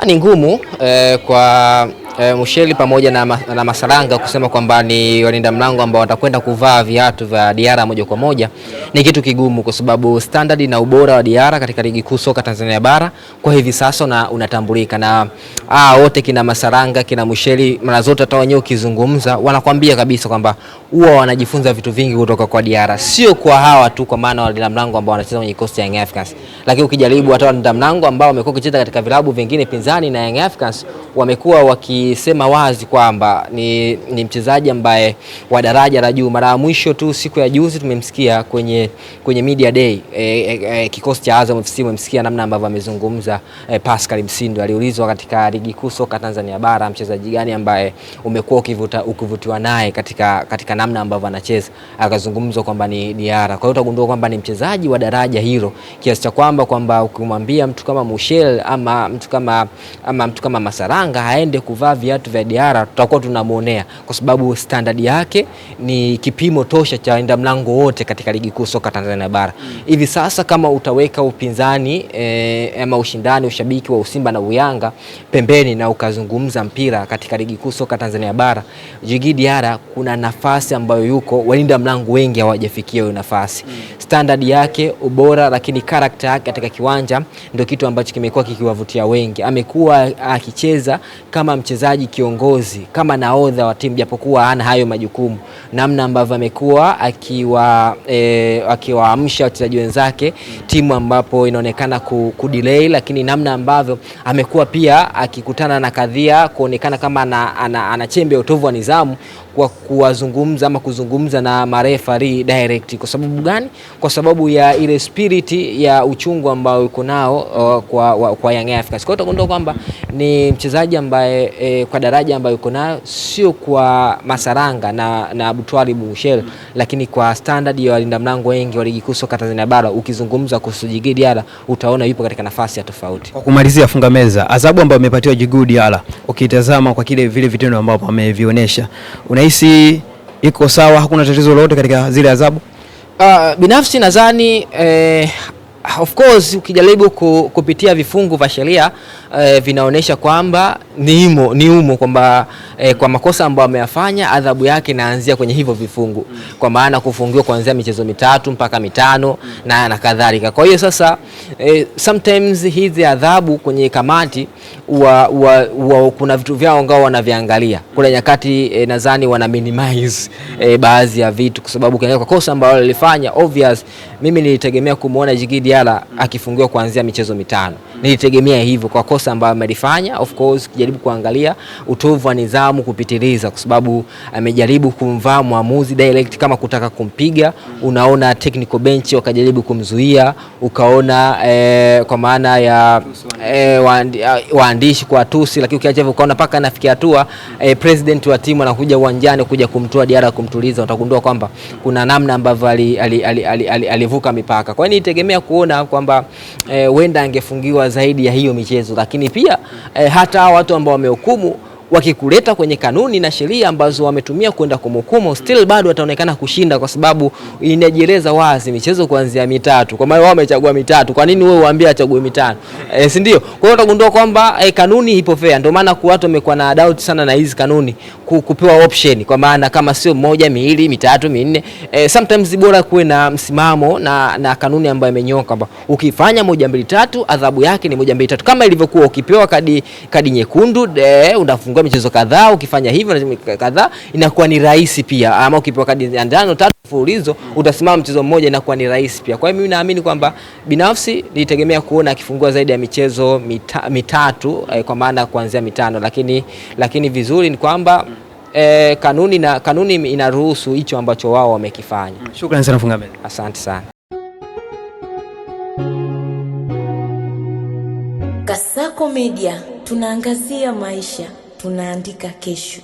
Ni ngumu kwa Musheli pamoja na Masaranga kusema kwamba ni walinda mlango ambao watakwenda kuvaa viatu vya Diarra moja kwa moja. Ni kitu kigumu kwa sababu standard na ubora wa Diarra katika ligi kuu soka Tanzania bara kwa hivi sasa unatambulika, na wote kina Masaranga kina Musheli mara zote hata wenyewe ukizungumza wanakuambia kabisa kwamba huwa wanajifunza vitu vingi kutoka kwa Diarra, sio kwa hawa tu, kwa maana walinda mlango ambao wanacheza kwenye kikosi cha Young Africans, lakini ukijaribu hata walinda mlango ambao wamekuwa kucheza katika vilabu vingine pinzani na Young Africans wamekuwa wakisema wazi kwamba ni mchezaji ambaye wa daraja la juu. Mara mwisho tu siku ya juzi tumemsikia kwenye media day kikosi cha Azam FC, tumemsikia namna ambavyo amezungumza. Pascal Msindo aliulizwa katika ligi kuu soka Tanzania bara mchezaji gani ambaye umekuwa ukivutiwa naye katika namna ambavyo anacheza, akazungumzwa kwamba ni Diarra. Kwa hiyo utagundua kwamba ni mchezaji wa daraja hilo, kiasi cha kwamba ukimwambia mtu kama Musheli ama mtu kama Masaranga aende kuvaa viatu vya Diarra tutakuwa tunamuonea, kwa sababu standard yake ni kipimo tosha cha walinda mlango wote katika ligi kuu soka Tanzania bara. Hivi sasa kama utaweka upinzani ama ushindani, ushabiki wa Simba na Yanga pembeni na ukazungumza mpira katika ligi kuu soka Tanzania bara, Djigui Diarra kuna nafasi ambayo yuko walinda mlango wengi hawajafikia hiyo nafasi. Standard yake, ubora, lakini character yake katika kiwanja ndio kitu ambacho kimekuwa kikiwavutia wengi. Amekuwa akicheza kama mchezaji kiongozi, kama nahodha wa timu, japokuwa hana hayo majukumu. Namna ambavyo amekuwa akiwaamsha wachezaji wenzake timu ambapo inaonekana kudelay, lakini namna ambavyo amekuwa pia akikutana na kadhia kuonekana kama ana chembe ya utovu wa nidhamu kwa kuwazungumza ama kuzungumza na marefari direct. Kwa sababu gani? Kwa sababu ya ile spirit ya uchungu ambao yuko nao kwa Young Africans. Kwa hiyo utagundua kwamba ni mchezaji ambaye kwa daraja ambayo yuko nayo, sio kwa Masaranga na Abutwali Musheli, lakini kwa standard ya walinda mlango wengi wa ligi kuu soka Tanzania bara. Ukizungumza kuhusu Djigui Diarra utaona yupo katika nafasi ya tofauti. Kwa kumalizia, funga meza, adhabu ambayo amepatiwa Djigui Diarra, ukitazama kwa vile vitendo ambavyo amevionyesha, unahisi iko sawa? Hakuna tatizo lolote katika zile adhabu? Binafsi nadhani of course ukijaribu kupitia vifungu vya sheria vinaonesha kwamba ni umo kwamba kwa makosa ambayo ameyafanya adhabu yake inaanzia kwenye hivyo vifungu, kwa maana kufungiwa kuanzia michezo 3 mpaka 5 na kadhalika. Kwa hiyo sasa sometimes hizi adhabu kwenye kamati kuna vitu vyao ngao wanaviangalia. Kuna nyakati nadhani wana minimize baadhi ya vitu, kwa sababu kwa kosa ambalo alifanya obvious, mimi nilitegemea kumuona Djigui Diarra akifungiwa kuanzia michezo 5. Nilitegemea hivyo kwa kosa ambalo amelifanya. Of course kijaribu kuangalia utovu wa nidhamu kupitiliza, kwa sababu amejaribu kumvaa muamuzi direct kama kutaka kumpiga. Unaona technical bench wakajaribu kumzuia, ukaona kwa maana ya waandishi kwa tusi, lakini ukiacha hivyo ukaona paka anafikia hatua president wa timu anakuja uwanjani kuja kumtoa Diarra kumtuliza. Utagundua kwamba kuna namna ambavyo alivuka mipaka. Kwa hiyo nitegemea kuona kwamba wenda angefungiwa zaidi ya hiyo michezo, lakini pia hata watu ambao wamehukumu wakikuleta kwenye kanuni na sheria ambazo wametumia kwenda kumhukumu, still bado wataonekana kushinda, kwa sababu inajieleza wazi michezo kuanzia 3. Kwa maana wao wamechagua 3, kwa nini wewe uambie achague 5? Si ndio? Kwa hiyo utagundua kwamba kanuni ipo fair. Ndio maana kwa watu wamekuwa na doubt sana na hizi kanuni kupewa option, kwa maana kama sio 1, 2, 3, 4, sometimes bora kuwe na msimamo na kanuni ambayo imenyoka kwamba ukifanya 1, 2, 3 adhabu yake ni 1, 2, 3, kama ilivyokuwa ukipewa kadi nyekundu unafungwa michezo kadhaa. Ukifanya hivyo kadhaa inakuwa ni rahisi pia, ama ukipewa kadi ya njano 3 mfululizo utasimama mchezo mmoja, inakuwa ni rahisi pia. Kwa hiyo mimi naamini kwamba binafsi nitegemea kuona akifungua zaidi ya michezo 3 kwa maana kuanzia 5, lakini vizuri ni kwamba kanuni inaruhusu hicho ambacho wao wamekifanya. Shukrani sana funga meza. Asante sana. Kasako Media, tunaangazia maisha, tunaandika kesho.